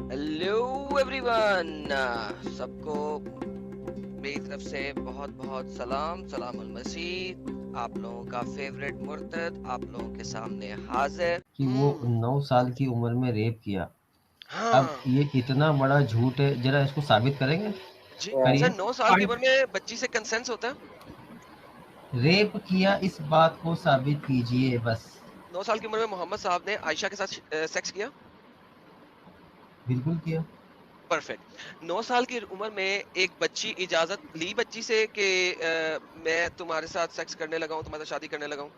Hello everyone, सबको मेरी तरफ से बहुत बहुत सलाम अल मसीह। आप लोगों का फेवरेट मुर्तद आप लोगों के सामने हाजिर कि वो 9 साल की उम्र में रेप किया। अब हाँ ये इतना बड़ा झूठ है, जरा इसको साबित करेंगे? जी करिए। सर, 9 साल की उम्र में बच्ची से कंसेंस होता है? रेप किया, इस बात को साबित कीजिए बस। 9 साल की उम्र में मोहम्मद साहब ने आयशा के साथ सेक्स किया? बिल्कुल किया। परफेक्ट। 9 साल की उम्र में एक बच्ची इजाजत ली बच्ची से कि मैं तुम्हारे साथ सेक्स करने लगा हूँ, तुम्हारे साथ शादी करने लगा हूँ?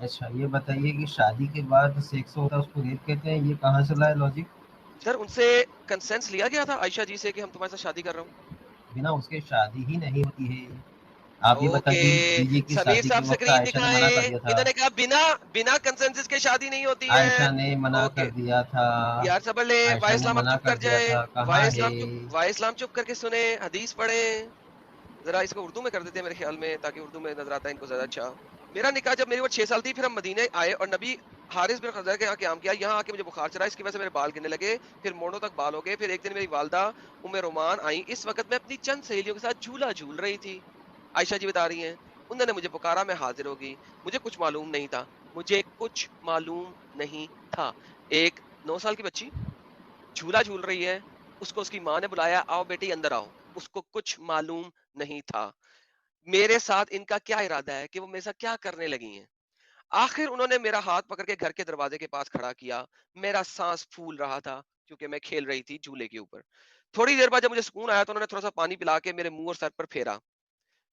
अच्छा, ये बताइए कि शादी के बाद सेक्स होता है उसको रेप कहते हैं? ये कहाँ से लाए लॉजिक? सर, उनसे कंसेंस लिया गया था आयशा जी से कि हम तुम्हारे साथ शादी कर रहा हूँ? बिना उसके शादी ही नहीं होती है। आप ये बता ओके, दीजिए कि समीर शादी के साहब वक्त स्क्रीन आयशा ने मना कर दिखाएं। दिया था। इन्होंने कहा बिना बिना कंसेंसस के शादी नहीं होती है। आयशा ने मना कर ओके दिया था। यार, सबर ले। आयशा वाई ने इस्लाम आप मना चुप कर कर दिया जाए। था। कहाँ है? वाई इस्लाम चुप करके सुने, हदीस पढ़े। जरा इसको उर्दू में कर देते हैं मेरे ख्याल में, ताकि उर्दू में नजर आता है इनको ज्यादा अच्छा। मेरा निकाह जब मेरी उम्र 6 साल थी, फिर हम मदीने आए और नबी हारिस बिन खज़रज के यहाँ क़याम किया। यहाँ आके मुझे बुखार चढ़ा, इसकी वजह से मेरे बाल गिरने लगे, फिर मोड़ों तक बाल हो गए। फिर एक दिन मेरी वालदा उम्मे रोमान आई। इस वक्त मैं अपनी चंद सहेलियों के साथ झूला झूल रही थी। आयशा जी बता रही हैं, उन्होंने मुझे पुकारा, मैं हाजिर होगी। मुझे कुछ मालूम नहीं था, मुझे कुछ मालूम नहीं था। एक 9 साल की बच्ची झूला झूल रही है, उसको उसकी माँ ने बुलाया, आओ बेटी अंदर आओ। उसको कुछ मालूम नहीं था मेरे साथ इनका क्या इरादा है, कि वो मेरे साथ क्या करने लगी हैं। आखिर उन्होंने मेरा हाथ पकड़ के घर के दरवाजे के पास खड़ा किया। मेरा सांस फूल रहा था क्योंकि मैं खेल रही थी झूले के ऊपर। थोड़ी देर बाद जब मुझे सुकून आया तो उन्होंने थोड़ा सा पानी पिला के मेरे मुंह और सर पर फेरा।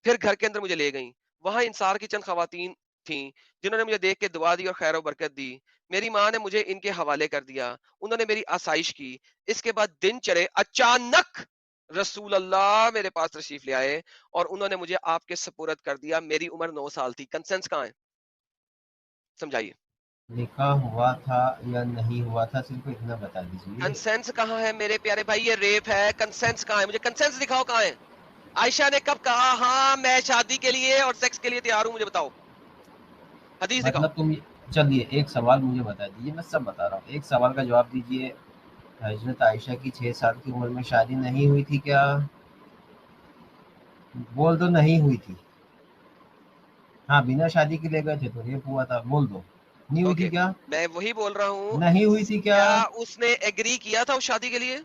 फिर घर के अंदर मुझे ले गईं। वहां इंसार की चंद खवातीन थीं जिन्होंने मुझे देख के दुआ दी और खैर बरकत दी। मेरी माँ ने मुझे इनके हवाले कर दिया। उन्होंने मेरी आसाइश की। इसके बाद दिन चढ़े, अचानक रसूल अल्लाह मेरे पास तशरीफ ले आए और उन्होंने मुझे आपके सपुरद कर दिया। मेरी उम्र 9 साल थी। कंसेंस कहाँ है? समझाइए। निकाह हुआ था या नहीं हुआ था, सिर्फ इतना बता दीजिए। कंसेंस कहाँ है मेरे प्यारे भाई? ये रेप है। कंसेंस कहाँ है? मुझे कंसेंस दिखाओ, कहाँ है? आयशा ने कब कहा हाँ मैं शादी के लिए और सेक्स के लिए तैयार हूं? मुझे बताओ, हदीस दिखाओ। मतलब तुम, चलिए एक सवाल मुझे बता दीजिए, मैं सब बता रहा हूँ, एक सवाल का जवाब दीजिए। हजरत आयशा की 6 साल की उम्र में शादी नहीं हुई थी क्या? बोल दो नहीं हुई थी। हाँ, बिना शादी के ले गए थे तो रेप हुआ था, बोल दो। नहीं हुई थी ओके, क्या? मैं वही बोल रहा हूँ। नहीं हुई थी क्या? क्या उसने एग्री किया था उस शादी के लिए?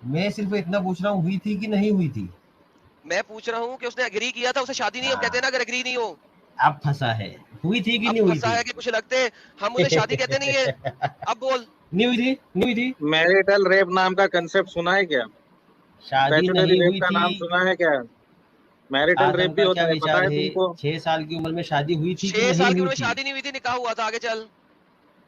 मैं सिर्फ इतना पूछ रहा हूँ, हुई थी कि नहीं हुई थी? मैं पूछ रहा हूँ कि उसने एग्री किया था, उसे शादी नहीं। हम कहते हैं हाँ, ना अगर एग्री नहीं हो। अब फंसा है। हुई थी कि अब नहीं हुई फंसा थी? है कि कुछ लगते हैं, हम उन्हें शादी कहते नहीं है। अब बोल। नहीं हुई थी, नहीं हुई थी। मैरिटल रेप नाम का कंसेप्ट सुना है क्या? शादी स्टैट्यूटरी नहीं रेप हुई का थी। नाम सुना है क्या? मैरिटल रेप आदम भी का क्या होता है, पता विचार है है? तुमको? 6 साल की उम्र में शादी हुई थी कि 6 नहीं साल की हुई उम्र में थी? शादी नहीं हुई थी, निकाह हुआ था। आगे चल।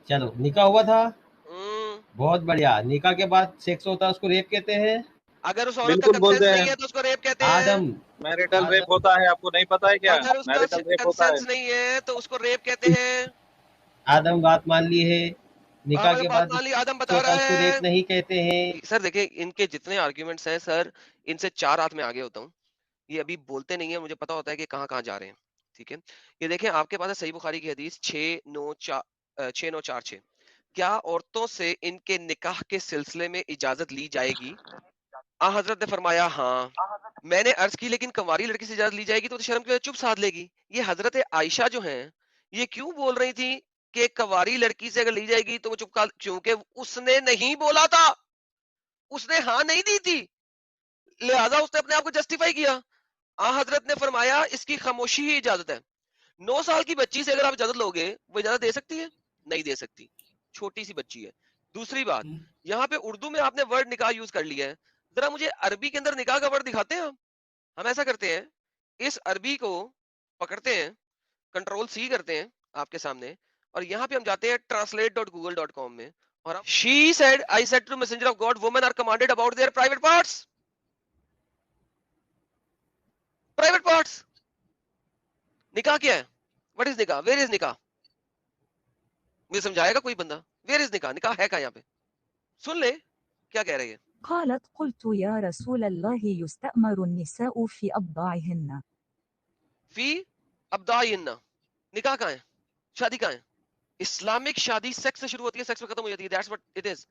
चलो, निकाह हुआ था। हम्म, बहुत बढ़िया। निकाह के बाद सेक्स होता है, उसको रेप कहते हैं। अगर उस औरत का बिल्कुल बोलते कंसेंस नहीं हैं। है तो उसको रेप कहते हैं। आदम। मैरिटल रेप आदम। होता है, आपको नहीं पता है क्या? अगर उसका मैरिटल रेप होता है। कंसेंस नहीं है तो उसको रेप कहते हैं। आदम, बात मान ली है। निकाह आदम के बात बाद मान ली, आदम बता होता है, रहा उसको रेप है। नहीं कहते हैं। सर देखिए, इनके जितने आर्ग्यूमेंट्स हैं सर, इनसे 4 हाथ में आगे होता हूँ। ये अभी बोलते नहीं है, मुझे पता होता है कि कहाँ कहाँ जा रहे हैं। ठीक है, ये देखें, आपके पास है सही बुखारी की हदीस 6946। क्या औरतों से इनके निकाह के सिलसिले में इजाजत ली जाएगी? आ हजरत ने फरमाया हाँ। मैंने अर्ज की लेकिन कंवारी लड़की से इजाजत ली जाएगी तो शर्म की वजह चुप साध लेगी। ये हजरत आयशा जो हैं, ये क्यों बोल रही थी कि कंवारी लड़की से अगर ली जाएगी तो वो चुप का? क्योंकि उसने नहीं बोला था, उसने हाँ नहीं दी थी, लिहाजा उसने अपने आप को जस्टिफाई किया। आ हजरत ने फरमाया इसकी खामोशी ही इजाजत है। 9 साल की बच्ची से अगर आप इजाजत लोगे, वो इजाजत दे सकती है? नहीं दे सकती, छोटी सी बच्ची है। दूसरी बात, यहाँ पे उर्दू में आपने वर्ड निकाह यूज कर लिया है। जरा मुझे अरबी के अंदर निकाह का वर्ड दिखाते हैं। हम ऐसा करते हैं, इस अरबी को पकड़ते हैं, कंट्रोल सी करते हैं आपके सामने, और यहाँ पे हम जाते हैं translate.google.com में, और she said I said to messenger of God, women are commanded about their private parts. Private parts. निकाह क्या है? व्हाट इज निकाह? वेयर इज निकाह? मुझे समझाएगा कोई बंदा? वेयर इज निकाह? निकाह है कहाँ यहाँ पे? सुन ले क्या कह रही है। قالت قلت يا رسول الله يستأمر النساء في أبضاعهن. फी अब्दाइन्ना, निकाह कहाँ है? शादी कहाँ है? इस्लामिक शादी सेक्स से शुरू होती है, सेक्स में खत्म हो जाती है। That's what it is.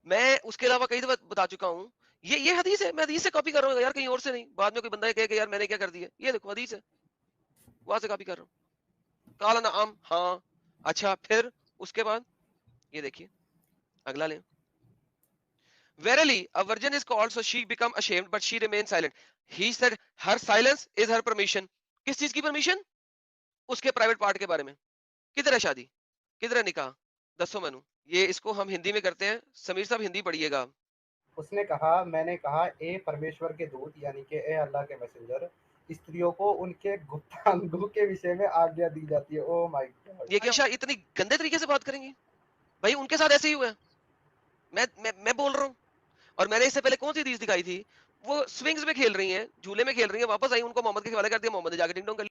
میں اس کے علاوہ کئی دفعہ بتا چکا ہوں یہ حدیث ہے, میں حدیث سے کاپی کر رہا ہوں یار, کہیں اور سے نہیں. بعد میں کوئی بندہ کہے کہ یار میں نے کیا کر دیا, یہ دیکھو حدیث ہے, وہاں سے کاپی کر رہا ہوں. قال نعم, ہاں اچھا, پھر اس کے بعد یہ دیکھیے اگلا لیں. Verily, a virgin is called, so she become ashamed, but she remained silent. He said, her silence is her permission. کس چیز کی پرمیشن؟ اس کے پرائیویٹ پارٹ کے بارے میں. کدھر ہے شادی, کدھر ہے نکاح, دسو مینو. یہ اس کو ہم ہندی میں کرتے ہیں. سمیر صاحب ہندی پڑھیے گا. اس نے کہا, میں نے کہا, اے پرمیشور کے دودت یعنی کہ اے اللہ کے میسنجر, استریوں کو ان کے گپتانگوں کے وشے میں آگیا دی جاتی ہے. او مائی گاڈ, یہ کیا شاہ اتنی گندے طریقے سے بات کریں گی بھائی؟ ان کے ساتھ ایسے ہی ہوا ہے. میں بول رہا ہوں, اور میں نے اس سے پہلے کون سی حدیث دکھائی تھی, وہ سوئنگز میں کھیل رہی ہیں, جھولے میں کھیل رہی ہیں, واپس آئی, ان کو محمد کے حوالے کر دیا, محمد نے جا کے ڈنگ ڈونگ کر